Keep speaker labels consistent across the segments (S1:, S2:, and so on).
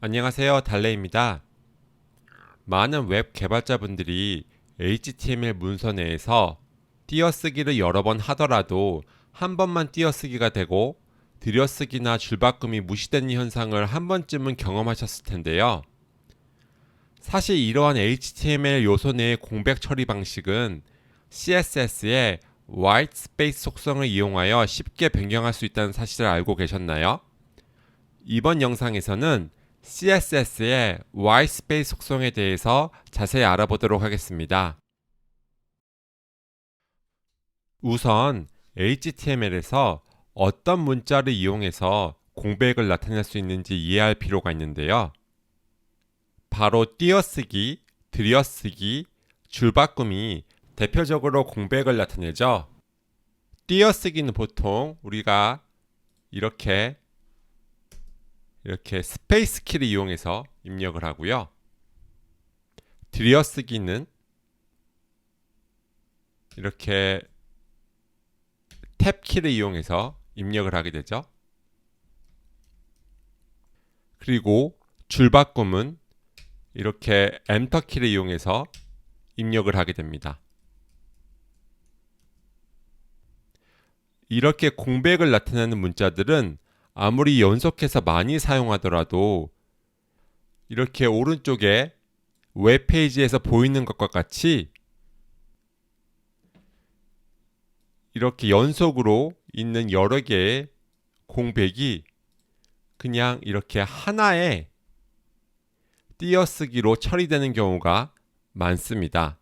S1: 안녕하세요, 달래입니다. 많은 웹 개발자분들이 HTML 문서 내에서 띄어쓰기를 여러 번 하더라도 한 번만 띄어쓰기가 되고 들여쓰기나 줄바꿈이 무시되는 현상을 한 번쯤은 경험하셨을 텐데요. 사실 이러한 HTML 요소 내의 공백 처리 방식은 CSS의 white space 속성을 이용하여 쉽게 변경할 수 있다는 사실을 알고 계셨나요? 이번 영상에서는 CSS의 whitespace 속성에 대해서 자세히 알아보도록 하겠습니다. 우선 HTML에서 어떤 문자를 이용해서 공백을 나타낼 수 있는지 이해할 필요가 있는데요. 바로 띄어쓰기, 들여쓰기, 줄바꿈이 대표적으로 공백을 나타내죠. 띄어쓰기는 보통 우리가 이렇게 스페이스 키를 이용해서 입력을 하고요. 들여쓰기는 이렇게 탭 키를 이용해서 입력을 하게 되죠. 그리고 줄바꿈은 이렇게 엔터 키를 이용해서 입력을 하게 됩니다. 이렇게 공백을 나타내는 문자들은 아무리 연속해서 많이 사용하더라도 이렇게 오른쪽에 웹페이지에서 보이는 것과 같이 이렇게 연속으로 있는 여러 개의 공백이 그냥 이렇게 하나의 띄어쓰기로 처리되는 경우가 많습니다.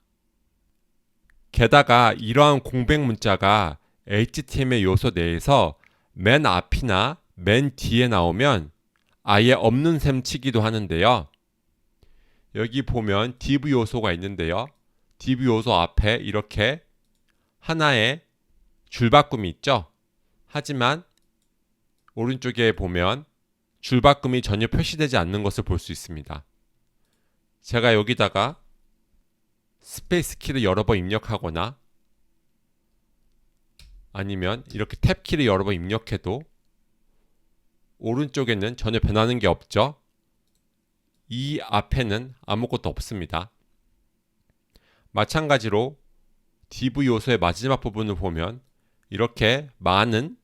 S1: 게다가 이러한 공백 문자가 HTML 요소 내에서 맨 앞이나 맨 뒤에 나오면 아예 없는 셈 치기도 하는데요. 여기 보면 div 요소가 있는데요. div 요소 앞에 이렇게 하나의 줄바꿈이 있죠. 하지만 오른쪽에 보면 줄바꿈이 전혀 표시되지 않는 것을 볼 수 있습니다. 제가 여기다가 스페이스 키를 여러 번 입력하거나 아니면 이렇게 탭 키를 여러 번 입력해도 오른쪽에는 전혀 변하는 게 없죠. 이 앞에는 아무것도 없습니다. 마찬가지로 div 요소의 마지막 부분을 보면 이렇게 많은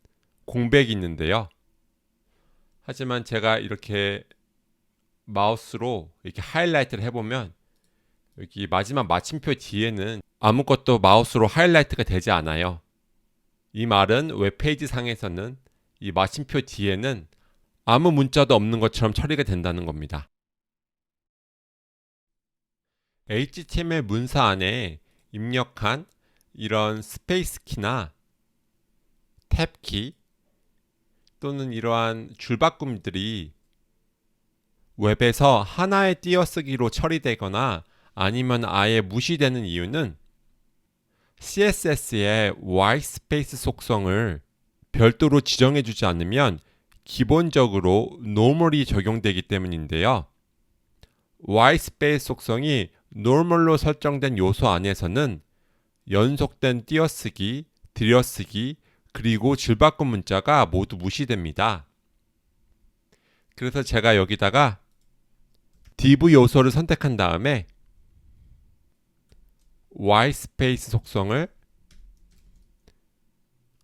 S1: 공백이 있는데요. 하지만 제가 이렇게 마우스로 이렇게 하이라이트를 해보면 여기 마지막 마침표 뒤에는 아무것도 마우스로 하이라이트가 되지 않아요. 이 말은 웹페이지 상에서는 이 마침표 뒤에는 아무 문자도 없는 것처럼 처리가 된다는 겁니다. HTML 문서 안에 입력한 이런 스페이스 키나 탭 키 또는 이러한 줄바꿈들이 웹에서 하나의 띄어쓰기로 처리되거나 아니면 아예 무시되는 이유는 CSS의 whitespace 속성을 별도로 지정해주지 않으면 기본적으로 normal이 적용되기 때문인데요. whitespace 속성이 normal로 설정된 요소 안에서는 연속된 띄어쓰기, 들여쓰기, 그리고 줄바꿈 문자가 모두 무시됩니다. 그래서 제가 여기다가 div 요소를 선택한 다음에 whitespace 속성을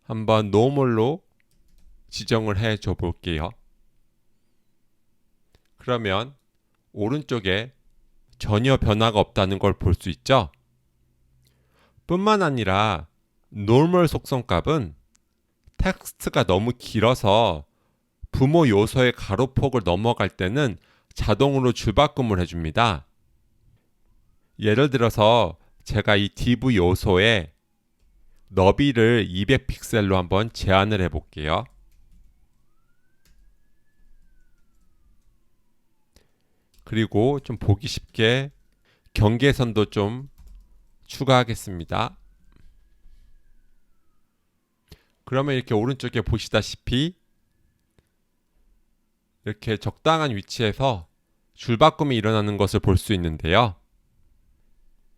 S1: 한번 normal로 지정을 해 줘 볼게요. 그러면 오른쪽에 전혀 변화가 없다는 걸 볼 수 있죠. 뿐만 아니라 normal 속성 값은 텍스트가 너무 길어서 부모 요소의 가로폭을 넘어갈 때는 자동으로 줄바꿈을 해줍니다. 예를 들어서 제가 이 div 요소의 너비를 200픽셀로 한번 제한을 해볼게요. 그리고 좀 보기 쉽게 경계선도 좀 추가하겠습니다. 그러면 이렇게 오른쪽에 보시다시피 이렇게 적당한 위치에서 줄바꿈이 일어나는 것을 볼 수 있는데요.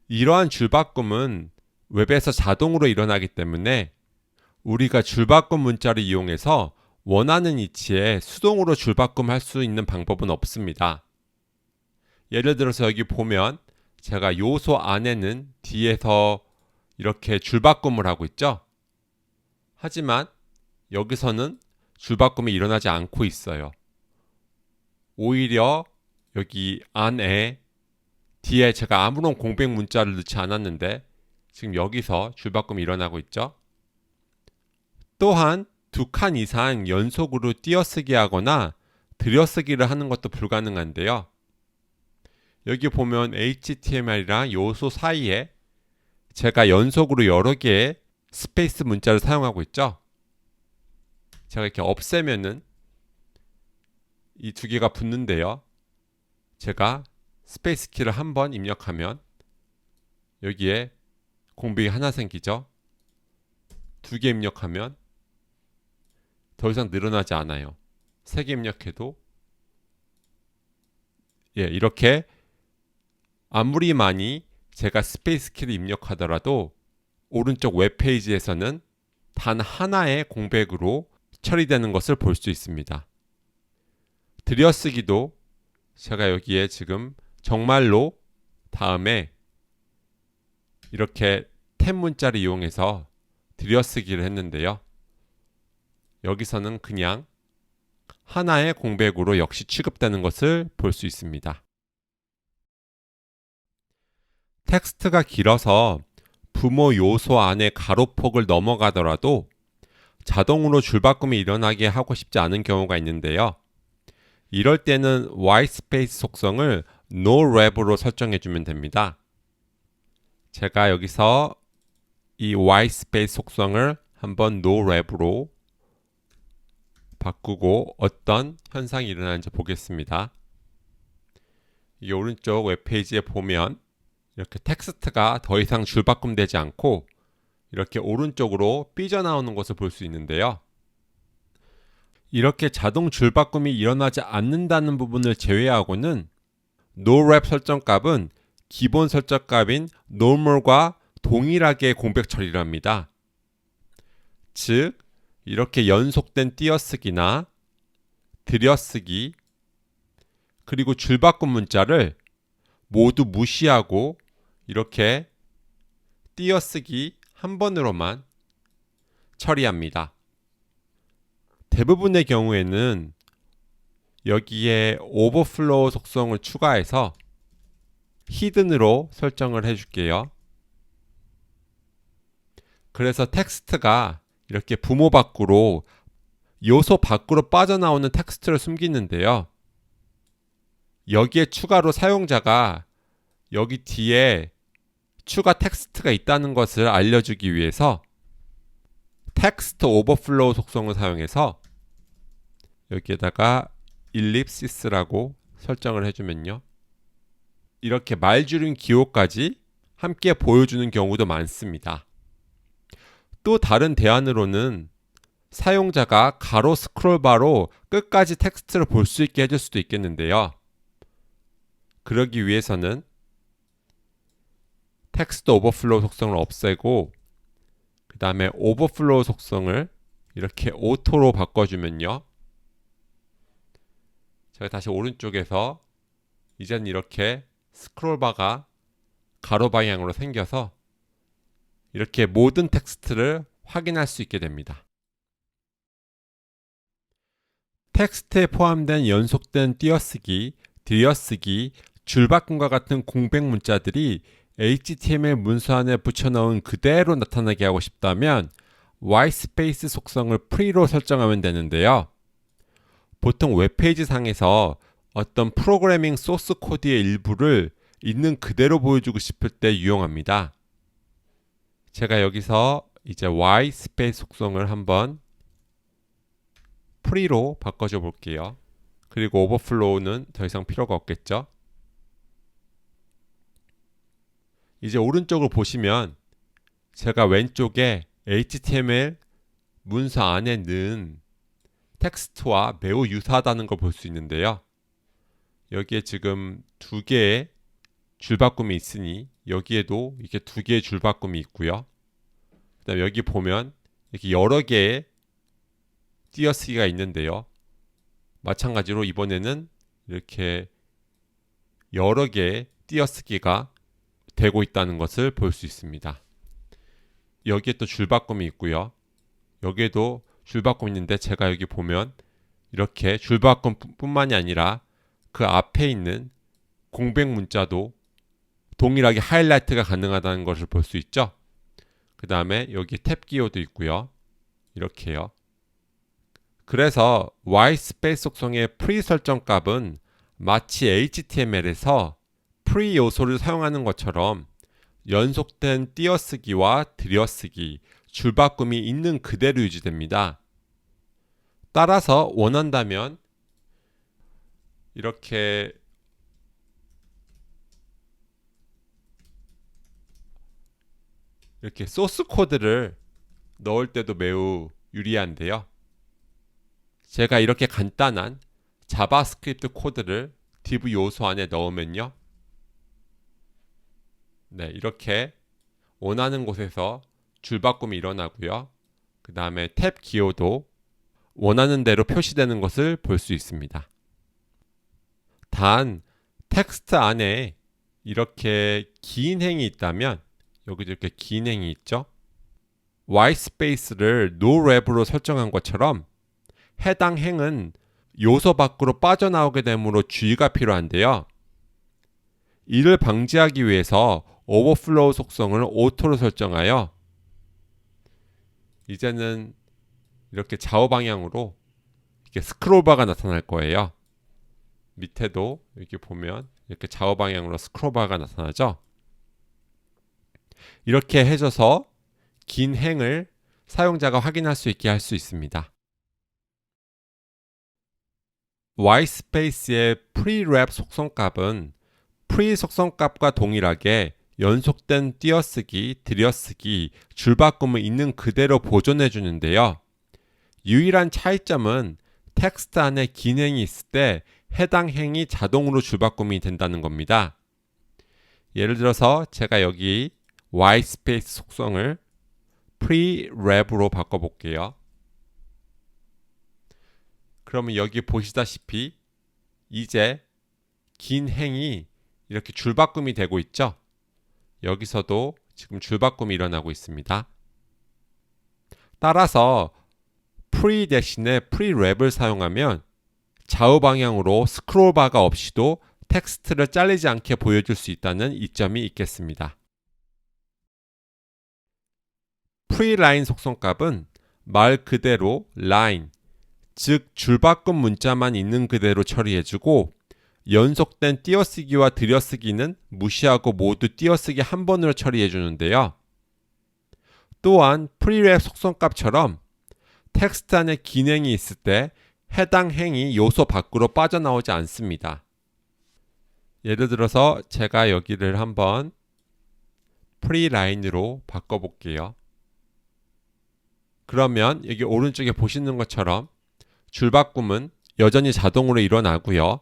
S1: 이러한 줄바꿈은 웹에서 자동으로 일어나기 때문에 우리가 줄바꿈 문자를 이용해서 원하는 위치에 수동으로 줄바꿈할 수 있는 방법은 없습니다. 예를 들어서 여기 보면 제가 요소 안에는 뒤에서 이렇게 줄바꿈을 하고 있죠. 하지만 여기서는 줄바꿈이 일어나지 않고 있어요. 오히려 여기 안에 뒤에 제가 아무런 공백 문자를 넣지 않았는데 지금 여기서 줄바꿈이 일어나고 있죠. 또한 2칸 이상 연속으로 띄어쓰기 하거나 들여쓰기를 하는 것도 불가능한데요. 여기 보면 HTML이랑 요소 사이에 제가 연속으로 여러 개의 스페이스 문자를 사용하고 있죠. 제가 이렇게 없애면은 이 두 개가 붙는데요. 제가 스페이스 키를 한번 입력하면 여기에 공백이 하나 생기죠. 2개 입력하면 더 이상 늘어나지 않아요. 3개 입력해도 이렇게 아무리 많이 제가 스페이스 키를 입력하더라도 오른쪽 웹페이지에서는 단 하나의 공백으로 처리되는 것을 볼 수 있습니다. 들여쓰기도 제가 여기에 지금 정말로 다음에 이렇게 탭 문자를 이용해서 들여쓰기를 했는데요. 여기서는 그냥 하나의 공백으로 역시 취급되는 것을 볼 수 있습니다. 텍스트가 길어서 부모 요소 안에 가로폭을 넘어가더라도 자동으로 줄바꿈이 일어나게 하고 싶지 않은 경우가 있는데요. 이럴 때는 whitespace 속성을 no-rep로 설정해 주면 됩니다. 제가 여기서 이 whitespace 속성을 한번 no-rep로 바꾸고 어떤 현상이 일어나는지 보겠습니다. 이 오른쪽 웹페이지에 보면 이렇게 텍스트가 더 이상 줄바꿈되지 않고 이렇게 오른쪽으로 삐져나오는 것을 볼 수 있는데요. 이렇게 자동 줄바꿈이 일어나지 않는다는 부분을 제외하고는 no-rep 설정값은 기본 설정값인 normal과 동일하게 공백 처리를 합니다. 즉 이렇게 연속된 띄어쓰기나 들여쓰기 그리고 줄바꿈 문자를 모두 무시하고 이렇게 띄어쓰기 한 번으로만 처리합니다. 대부분의 경우에는 여기에 오버플로우 속성을 추가해서 히든으로 설정을 해줄게요. 그래서 텍스트가 이렇게 부모 밖으로 요소 밖으로 빠져나오는 텍스트를 숨기는데요. 여기에 추가로 사용자가 여기 뒤에 추가 텍스트가 있다는 것을 알려주기 위해서 텍스트 오버플로우 속성을 사용해서 여기에다가 ellipsis라고 설정을 해주면요. 이렇게 말줄임 기호까지 함께 보여주는 경우도 많습니다. 또 다른 대안으로는 사용자가 가로 스크롤바로 끝까지 텍스트를 볼 수 있게 해줄 수도 있겠는데요. 그러기 위해서는 텍스트 오버플로우 속성을 없애고 그 다음에 오버플로우 속성을 이렇게 오토로 바꿔주면요. 제가 다시 오른쪽에서 이제는 이렇게 스크롤바가 가로 방향으로 생겨서 이렇게 모든 텍스트를 확인할 수 있게 됩니다. 텍스트에 포함된 연속된 띄어쓰기, 들여쓰기, 줄바꿈과 같은 공백 문자들이 HTML 문서 안에 붙여넣은 그대로 나타나게 하고 싶다면 whitespace 속성을 pre로 설정하면 되는데요. 보통 웹페이지 상에서 어떤 프로그래밍 소스 코드의 일부를 있는 그대로 보여주고 싶을 때 유용합니다. 제가 여기서 이제 whitespace 속성을 한번 pre로 바꿔줘 볼게요. 그리고 오버플로우는 더 이상 필요가 없겠죠. 이제 오른쪽을 보시면 제가 왼쪽에 HTML 문서 안에 넣은 텍스트와 매우 유사하다는 걸 볼 수 있는데요. 여기에 지금 2개의 줄바꿈이 있으니 여기에도 이렇게 2개의 줄바꿈이 있고요. 그다음에 여기 보면 이렇게 여러 개의 띄어쓰기가 있는데요. 마찬가지로 이번에는 이렇게 여러 개의 띄어쓰기가 되고 있다는 것을 볼 수 있습니다. 여기에 또 줄바꿈이 있고요. 여기에도 줄바꿈이 있는데 제가 여기 보면 이렇게 줄바꿈 뿐만이 아니라 그 앞에 있는 공백 문자도 동일하게 하이라이트가 가능하다는 것을 볼 수 있죠. 그 다음에 여기 탭 기호도 있고요. 이렇게요. 그래서 Whitespace 속성의 pre 설정 값은 마치 HTML에서 pre 요소를 사용하는 것처럼 연속된 띄어쓰기와 들여쓰기, 줄바꿈이 있는 그대로 유지됩니다. 따라서 원한다면 이렇게 소스 코드를 넣을 때도 매우 유리한데요. 제가 이렇게 간단한 자바스크립트 코드를 div 요소 안에 넣으면요. 네, 이렇게 원하는 곳에서 줄바꿈이 일어나고요. 그 다음에 탭 기호도 원하는 대로 표시되는 것을 볼 수 있습니다. 단 텍스트 안에 이렇게 긴 행이 있다면 여기도 이렇게 긴 행이 있죠. Whitespace를 noRev로 설정한 것처럼 해당 행은 요소 밖으로 빠져나오게 되므로 주의가 필요한데요. 이를 방지하기 위해서 오버플로우 속성을 오토로 설정하여 이제는 이렇게 좌우 방향으로 이렇게 스크롤바가 나타날 거예요. 밑에도 이렇게 보면 이렇게 좌우 방향으로 스크롤바가 나타나죠. 이렇게 해줘서 긴 행을 사용자가 확인할 수 있게 할 수 있습니다. Whitespace의 prewrap 속성값은 pre 속성값과 동일하게 연속된 띄어쓰기, 들여쓰기, 줄바꿈을 있는 그대로 보존해 주는데요. 유일한 차이점은 텍스트 안에 긴 행이 있을 때 해당 행이 자동으로 줄바꿈이 된다는 겁니다. 예를 들어서 제가 여기 Whitespace 속성을 prewrap으로 바꿔볼게요. 그러면 여기 보시다시피 이제 긴 행이 이렇게 줄바꿈이 되고 있죠. 여기서도 지금 줄바꿈이 일어나고 있습니다. 따라서 pre 대신에 prewrap을 사용하면 좌우 방향으로 스크롤바가 없이도 텍스트를 잘리지 않게 보여줄 수 있다는 이점이 있겠습니다. preline 속성값은 말 그대로 line, 즉 줄바꿈 문자만 있는 그대로 처리해주고 연속된 띄어쓰기와 들여쓰기는 무시하고 모두 띄어쓰기 한 번으로 처리해 주는데요. 또한 prewrap 속성값처럼 텍스트 안에 긴 행이 있을 때 해당 행이 요소 밖으로 빠져나오지 않습니다. 예를 들어서 제가 여기를 한번 preline으로 바꿔볼게요. 그러면 여기 오른쪽에 보시는 것처럼 줄바꿈은 여전히 자동으로 일어나고요.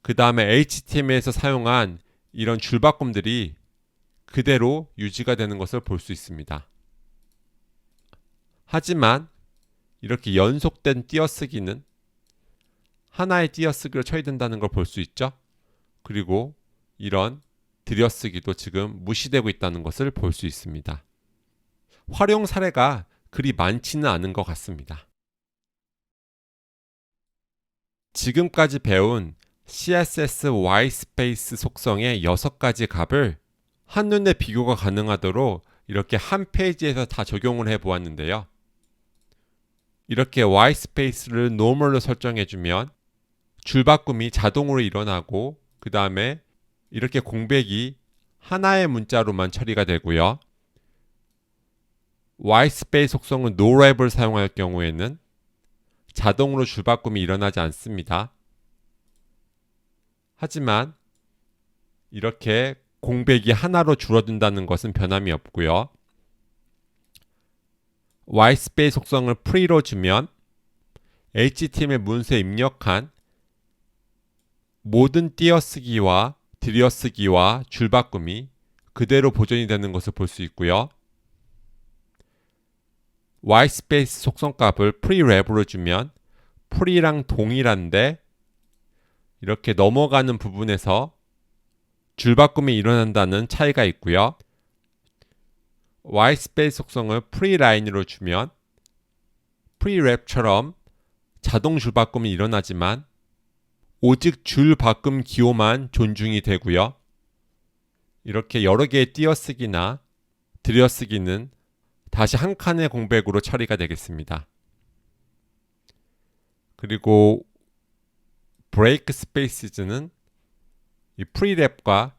S1: 그 다음에 HTML에서 사용한 이런 줄바꿈들이 그대로 유지가 되는 것을 볼 수 있습니다. 하지만 이렇게 연속된 띄어쓰기는 하나의 띄어쓰기로 처리된다는 걸 볼 수 있죠. 그리고 이런 들여쓰기도 지금 무시되고 있다는 것을 볼 수 있습니다. 활용 사례가 그리 많지는 않은 것 같습니다. 지금까지 배운 CSS Whitespace 속성의 6가지 값을 한눈에 비교가 가능하도록 이렇게 한 페이지에서 다 적용을 해 보았는데요. 이렇게 Whitespace를 normal로 설정해주면 줄바꿈이 자동으로 일어나고 그 다음에 이렇게 공백이 하나의 문자로만 처리가 되고요. Whitespace 속성은 noRev을 사용할 경우에는 자동으로 줄바꿈이 일어나지 않습니다. 하지만 이렇게 공백이 하나로 줄어든다는 것은 변함이 없고요. Whitespace 속성을 pre로 주면 HTML 문서에 입력한 모든 띄어쓰기와 들여쓰기와 줄바꿈이 그대로 보존이 되는 것을 볼 수 있고요. whitespace 속성값을 prereb으로 주면 pre랑 동일한데 이렇게 넘어가는 부분에서 줄바꿈이 일어난다는 차이가 있고요. whitespace 속성을 preline으로 주면 prereb처럼 자동 줄바꿈이 일어나지만 오직 줄바꿈 기호만 존중이 되고요. 이렇게 여러 개의 띄어쓰기나 들여쓰기는 다시 한 칸의 공백으로 처리가 되겠습니다. 그리고 break spaces는 이 prereb과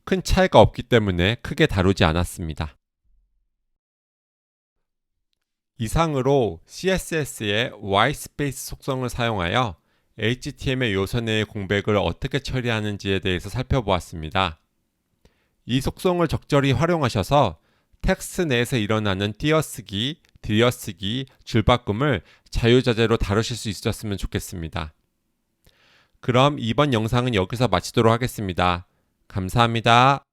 S1: 큰 차이가 없기 때문에 크게 다루지 않았습니다. 이상으로 CSS의 whitespace 속성을 사용하여 HTML 요소 내의 공백을 어떻게 처리하는지에 대해서 살펴보았습니다. 이 속성을 적절히 활용하셔서 텍스트 내에서 일어나는 띄어쓰기, 들여쓰기, 줄바꿈을 자유자재로 다루실 수 있었으면 좋겠습니다. 그럼 이번 영상은 여기서 마치도록 하겠습니다. 감사합니다.